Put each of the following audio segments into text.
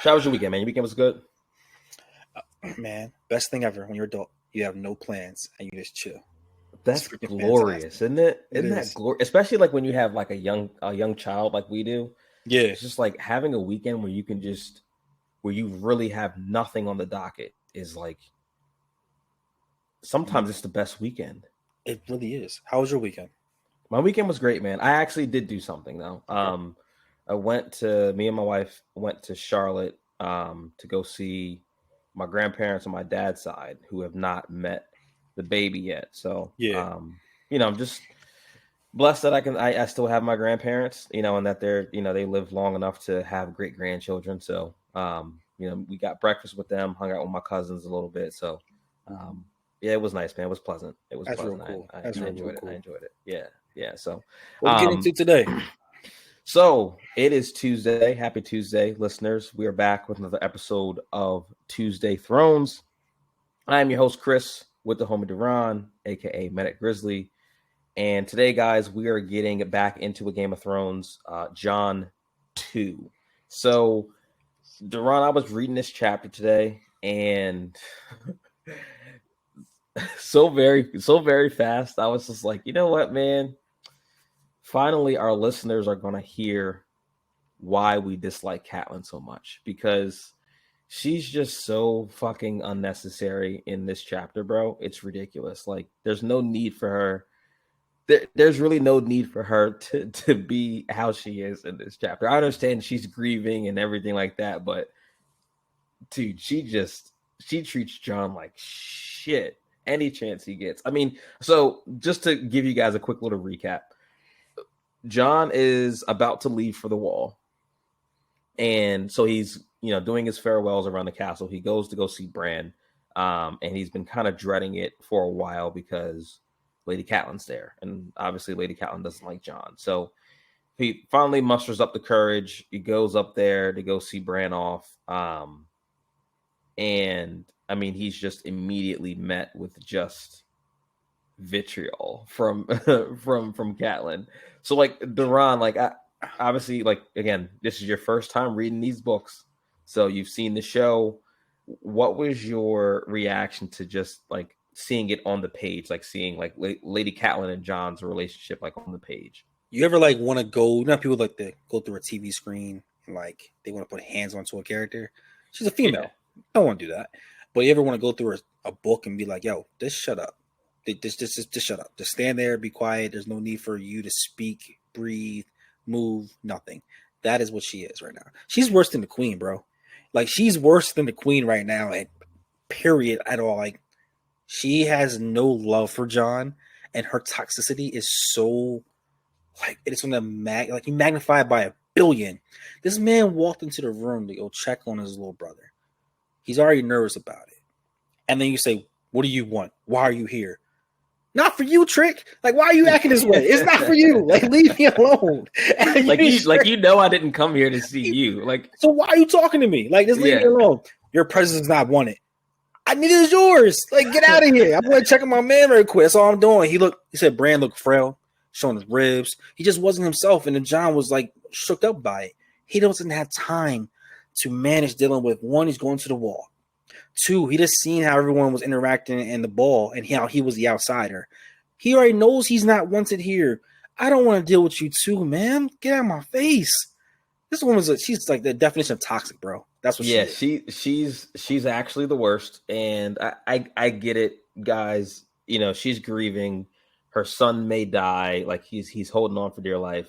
How was your weekend, man? Your weekend was good? Man, best thing ever when you're adult. You have no plans and you just chill. It's That's freaking glorious, fantastic. isn't it? It Isn't that is. glorious? Especially like when you have like a young child like we do. Yeah. It's just like having a weekend where you really have nothing on the docket is like sometimes it's the best weekend. It really is. How was your weekend? My weekend was great, man. I actually did do something though. Okay. Me and my wife went to Charlotte to go see my grandparents on my dad's side who have not met the baby yet. So, Yeah. I'm just blessed that I still have my grandparents, and that they live long enough to have great grandchildren. So, we got breakfast with them, hung out with my cousins a little bit. So, yeah, it was nice, man. It was pleasant. It was That's real pleasant. cool. I That's real, real enjoyed it. I cool. enjoyed it. Yeah. Yeah. So, What we get into today? So it is Tuesday. Happy Tuesday, listeners. We are back with another episode of Tuesday Thrones. I am your host, Chris, with the homie Duran, aka Medic Grizzly. And today, guys, we are getting back into a Game of Thrones, Jon 2. So, Duran, I was reading this chapter today, and so very fast. I was just like, you know what, man? Finally, our listeners are going to hear why we dislike Catelyn so much, because she's just so fucking unnecessary in this chapter, bro. It's ridiculous. Like, there's no need for her. There's really no need for her to be how she is in this chapter. I understand she's grieving and everything like that, but dude, she treats Jon like shit any chance he gets. I mean, so just to give you guys a quick little recap, Jon is about to leave for the Wall. And so he's, doing his farewells around the castle. He goes to go see Bran. And he's been kind of dreading it for a while because Lady Catelyn's there. And obviously Lady Catelyn doesn't like Jon. So he finally musters up the courage. He goes up there to go see Bran off. And I mean, he's just immediately met with just vitriol from Catelyn. So like Duran, like obviously, like, again, this is your first time reading these books, so you've seen the show. What was your reaction to just like seeing it on the page, like seeing like Lady Catelyn and Jon's relationship like on the page? You ever like want to go? People like to go through a TV screen and like they want to put hands onto a character. She's a female. Yeah. I don't want to do that. But you ever want to go through a book and be like, "Yo, just shut up. Just shut up. Just stand there, be quiet. There's no need for you to speak, breathe, move, nothing." That is what she is right now. She's worse than the queen, bro. Like, she's worse than the queen right now, and period at all. Like, she has no love for Jon, and her toxicity is so, like, it's on the you magnify it by 1,000,000,000. This man walked into the room to go check on his little brother. He's already nervous about it. And then you say, "What do you want? Why are you here?" Not for you, Trick. Like, why are you acting this way? It's not for you. Like, leave me alone. I didn't come here to see you. Like, so why are you talking to me? Like, just leave me alone. Your presence is not wanted. I need it is yours. Like, get out of here. I'm going to check on my man very quick. That's all I'm doing. He said Bran looked frail, showing his ribs. He just wasn't himself. And then Jon was like shook up by it. He doesn't have time to manage dealing with, one, he's going to the Wall. Two, he just seen how everyone was interacting in the ball and how he was the outsider. He already knows he's not wanted here. I don't want to deal with you too, man. Get out of my face. This woman's she's like the definition of toxic, bro. That's what she is. She's actually the worst. And I get it, guys. She's grieving. Her son may die. Like, he's holding on for dear life.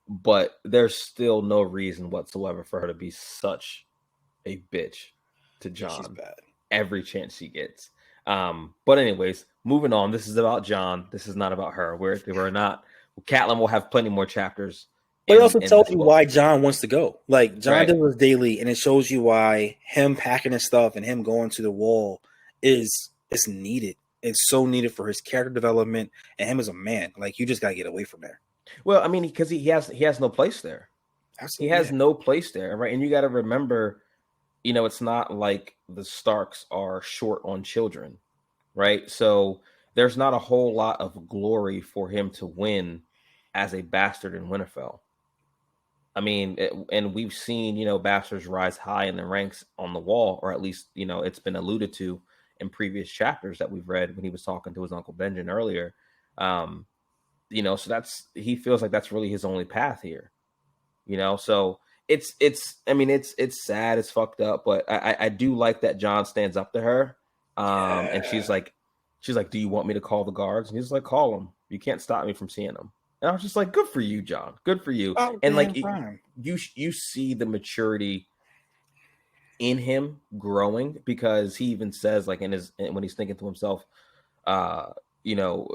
But there's still no reason whatsoever for her to be such a bitch to Jon every chance she gets. But anyways, moving on. This is about Jon. This is not about her. We're not. Catelyn will have plenty more chapters. But it also tells you why Jon wants to go. Like, Jon does this daily, and it shows you why him packing his stuff and him going to the Wall is needed. It's so needed for his character development and him as a man. Like, you just gotta get away from there. Well, I mean, because he has no place there. Absolutely. He has no place there, right? And you got to remember, it's not like the Starks are short on children, right? So there's not a whole lot of glory for him to win as a bastard in Winterfell. I mean, and we've seen, bastards rise high in the ranks on the wall, or at least, it's been alluded to in previous chapters that we've read when he was talking to his uncle Benjen earlier. Um, so he feels like that's really his only path here. So I mean, it's sad, it's fucked up, but I do like that Jon stands up to her. And she's like, do you want me to call the guards? And he's like, call them. You can't stop me from seeing them. And I was just like, good for you, Jon. Good for you. Oh, and like you see the maturity in him growing, because he even says, like, when he's thinking to himself, you know,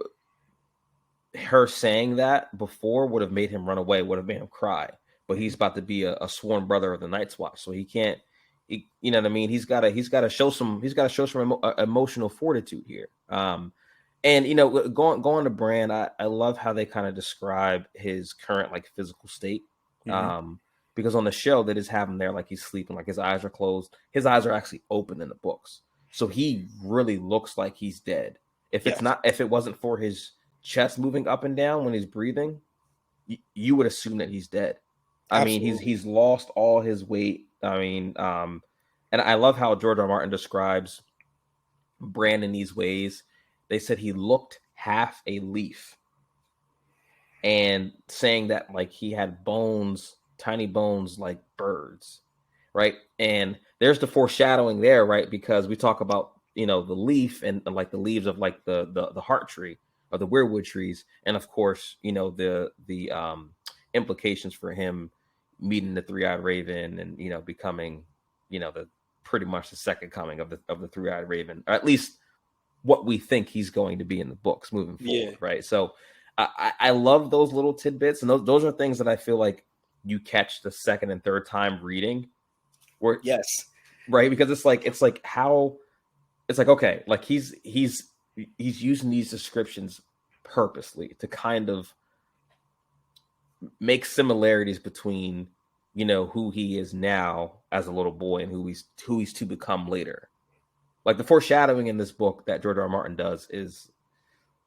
her saying that before would have made him run away, would have made him cry. But he's about to be a sworn brother of the Night's Watch, so he can't. You know what I mean? He's got to show some emotional fortitude here. And going to Bran, I love how they kind of describe his current like physical state. Because on the show they just have him there like he's sleeping, like his eyes are closed. His eyes are actually open in the books, so he really looks like he's dead. If it wasn't for his chest moving up and down when he's breathing, you would assume that he's dead. I mean, he's lost all his weight. I mean, and I love how George R. Martin describes Bran in these ways. They said he looked half a leaf, and saying that like he had bones, tiny bones like birds, right? And there's the foreshadowing there, right? Because we talk about the leaf and like the leaves of like the heart tree or the weirwood trees, and of course the implications for him meeting the three-eyed raven and becoming the pretty much the second coming of the three-eyed raven, or at least what we think he's going to be in the books moving forward, right? So I love those little tidbits, and those are things that I feel like you catch the second and third time reading, where right, because it's like okay, like he's using these descriptions purposely to kind of make similarities between who he is now as a little boy and who he's to become later. Like the foreshadowing in this book that George R. R. Martin does is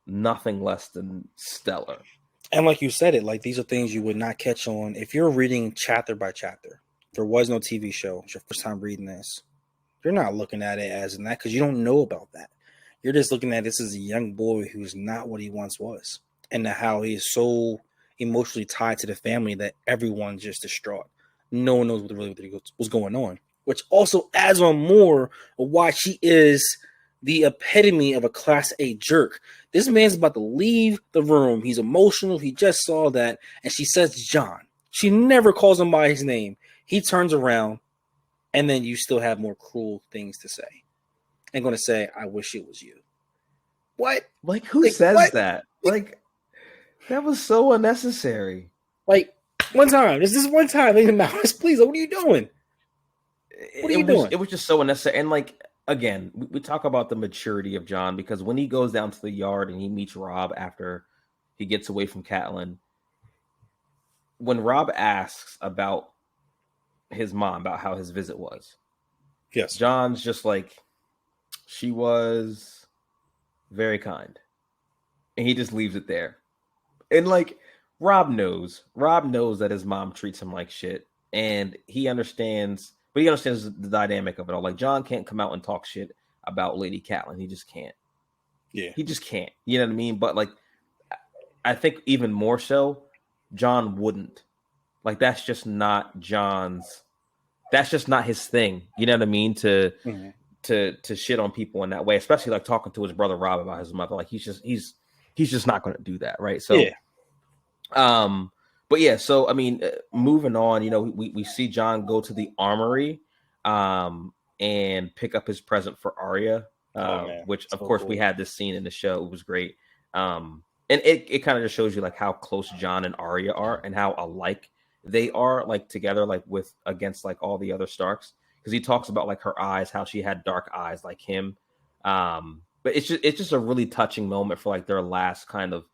nothing less than stellar. And like you said, like these are things you would not catch on if you're reading chapter by chapter. There was no TV show. It's your first time reading this. You're not looking at it as in that because you don't know about that. You're just looking at this as a young boy who's not what he once was, and how he is so emotionally tied to the family that everyone's just distraught. No one knows what's going on, which also adds on more of why she is the epitome of a class A jerk. This man's about to leave the room. He's emotional. He just saw that. And she says, Jon. She never calls him by his name. He turns around, and then you still have more cruel things to say. And going to say, I wish it was you. What? Like, who says that? Like, that was so unnecessary. Like, one time. This is one time in the mouse. Please, what are you doing? What are you doing? It was just so unnecessary. And like, again, we talk about the maturity of Jon, because when he goes down to the yard and he meets Robb after he gets away from Catelyn, when Robb asks about his mom, about how his visit was, Jon's just like, she was very kind. And he just leaves it there. And like, Robb knows that his mom treats him like shit. And he understands, but he understands the dynamic of it all. Like, Jon can't come out and talk shit about Lady Catelyn. He just can't. Yeah. He just can't. You know what I mean? But like, I think even more so, Jon wouldn't. Like, that's just not his thing. You know what I mean? To shit on people in that way, especially like talking to his brother Robb about his mother. Like, he's just not going to do that, right? So, but yeah, so I mean, moving on, we see Jon go to the armory, and pick up his present for Arya, which of course we had this scene in the show. It was great, and it kind of just shows you like how close Jon and Arya are, and how alike they are, like together, like against like all the other Starks. Because he talks about like her eyes, how she had dark eyes like him. But it's just a really touching moment for like their last kind of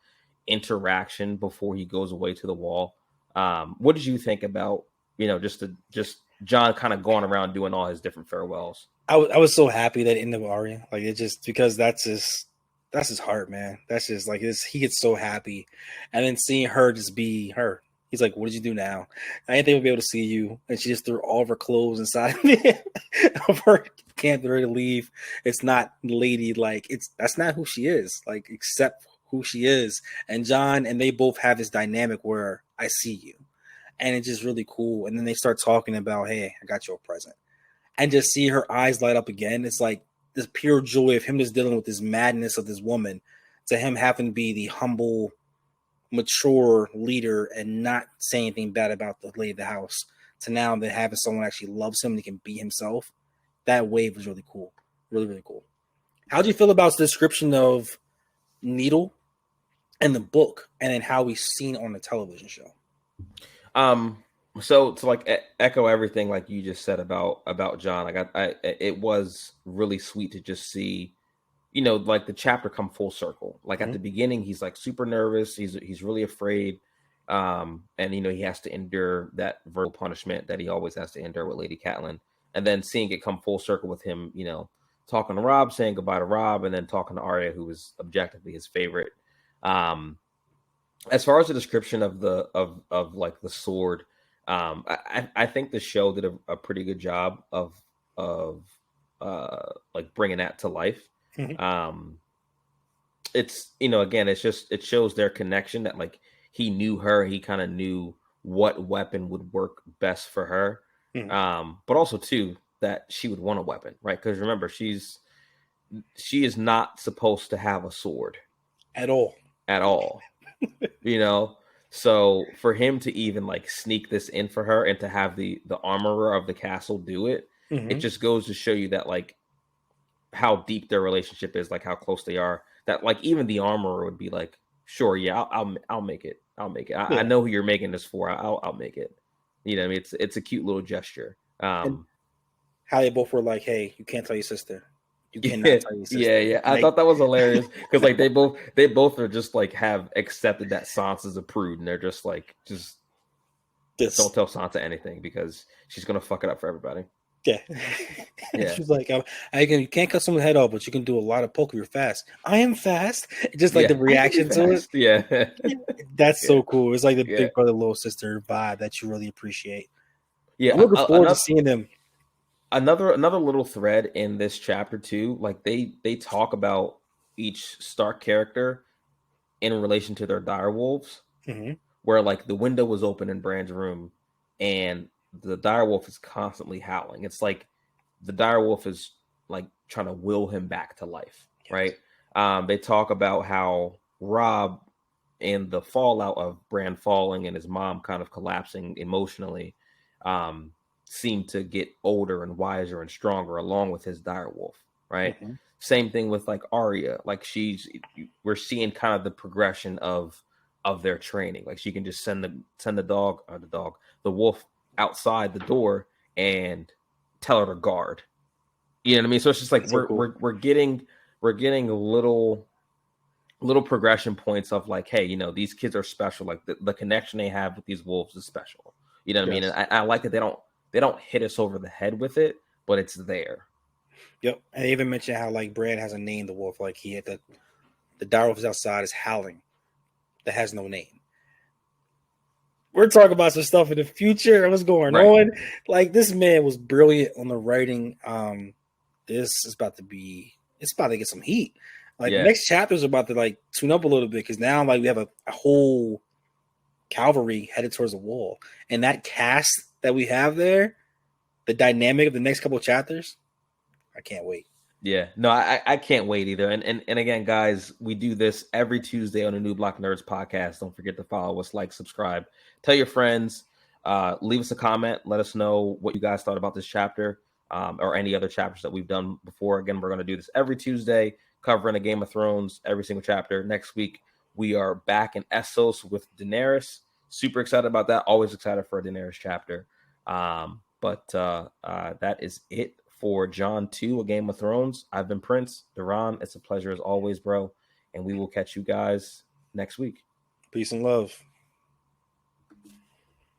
interaction before he goes away to the wall. What did you think about just Jon kind of going around doing all his different farewells? I was so happy that ended with Arya. Like, it just, because that's his heart, man. That's just like this. He gets so happy, and then seeing her just be her. He's like, "What did you do now? I didn't think we'd be able to see you." And she just threw all of her clothes inside of her camp, ready to leave. It's not Lady, like that's not who she is. Like, accept who she is. And Jon and they both have this dynamic where I see you, and it's just really cool. And then they start talking about, "Hey, I got you a present," and just see her eyes light up again. It's like this pure joy of him just dealing with this madness of this woman, to him having to be the humble, mature leader and not say anything bad about the lady of the house, to now that having someone actually loves him and he can be himself. That wave was really cool. Really, really cool. How do you feel about the description of Needle in the book and then how we've seen on the television show? So to like echo everything like you just said about Jon, it was really sweet to just see, like the chapter come full circle. Like at the beginning, he's like super nervous. He's really afraid. And he has to endure that verbal punishment that he always has to endure with Lady Catelyn. And then seeing it come full circle with him, talking to Rob, saying goodbye to Rob, and then talking to Arya, who was objectively his favorite. As far as the description of like the sword, I think the show did a pretty good job of like bringing that to life. It's again, it shows their connection, that like he knew her, he kind of knew what weapon would work best for her, but also too that she would want a weapon, right? Because remember, she is not supposed to have a sword at all. So for him to even like sneak this in for her and to have the armorer of the castle do it, it just goes to show you that like how deep their relationship is, like how close they are, that like even the armorer would be like, sure, yeah, I'll make it. I know who you're making this for. I'll make it. I mean, it's a cute little gesture. And how they both were like, "Hey, you can't tell your sister. You cannot tell your sister." Yeah. I thought that was hilarious because like they both are just like have accepted that Sansa's a prude, and they're just like, don't tell Sansa anything because she's gonna fuck it up for everybody. Yeah. She's like, you can't cut someone's head off, but you can do a lot of poke if you're fast. I am fast. Just like the reaction to it. Yeah. That's so cool. It's like the big brother, little sister vibe that you really appreciate. Yeah. I'm looking forward to seeing them. Another little thread in this chapter too, like they talk about each Stark character in relation to their direwolves, where like the window was open in Bran's room and the direwolf is constantly howling. It's like the direwolf is like trying to will him back to life, right? They talk about how Rob, in the fallout of Bran falling and his mom kind of collapsing emotionally, seemed to get older and wiser and stronger along with his direwolf, right? Same thing with like Arya. Like we're seeing kind of the progression of their training. Like she can just send the wolf outside the door and tell her to guard. You know what I mean? So it's just like we're getting little progression points of like, hey, these kids are special. Like the connection they have with these wolves is special. You know what I mean? And I like that they don't hit us over the head with it, but it's there. Yep. And they even mentioned how like Bran has a name, the wolf. Like he had the direwolf is outside is howling, that has no name. We're talking about some stuff in the future. What's going on? Like this man was brilliant on the writing. This is about to get some heat. Like the next chapter is about to like tune up a little bit because now like we have a whole cavalry headed towards the wall, and that cast that we have there, the dynamic of the next couple of chapters, I can't wait. Yeah, no, I can't wait either. And again, guys, we do this every Tuesday on the New Block Nerds podcast. Don't forget to follow us, like, subscribe, tell your friends, leave us a comment. Let us know what you guys thought about this chapter or any other chapters that we've done before. Again, we're going to do this every Tuesday, covering a Game of Thrones, every single chapter. Next week, we are back in Essos with Daenerys. Super excited about that. Always excited for a Daenerys chapter. But that is it for Jon 2, A Game of Thrones. I've been Prince. Duran, it's a pleasure as always, bro. And we will catch you guys next week. Peace and love.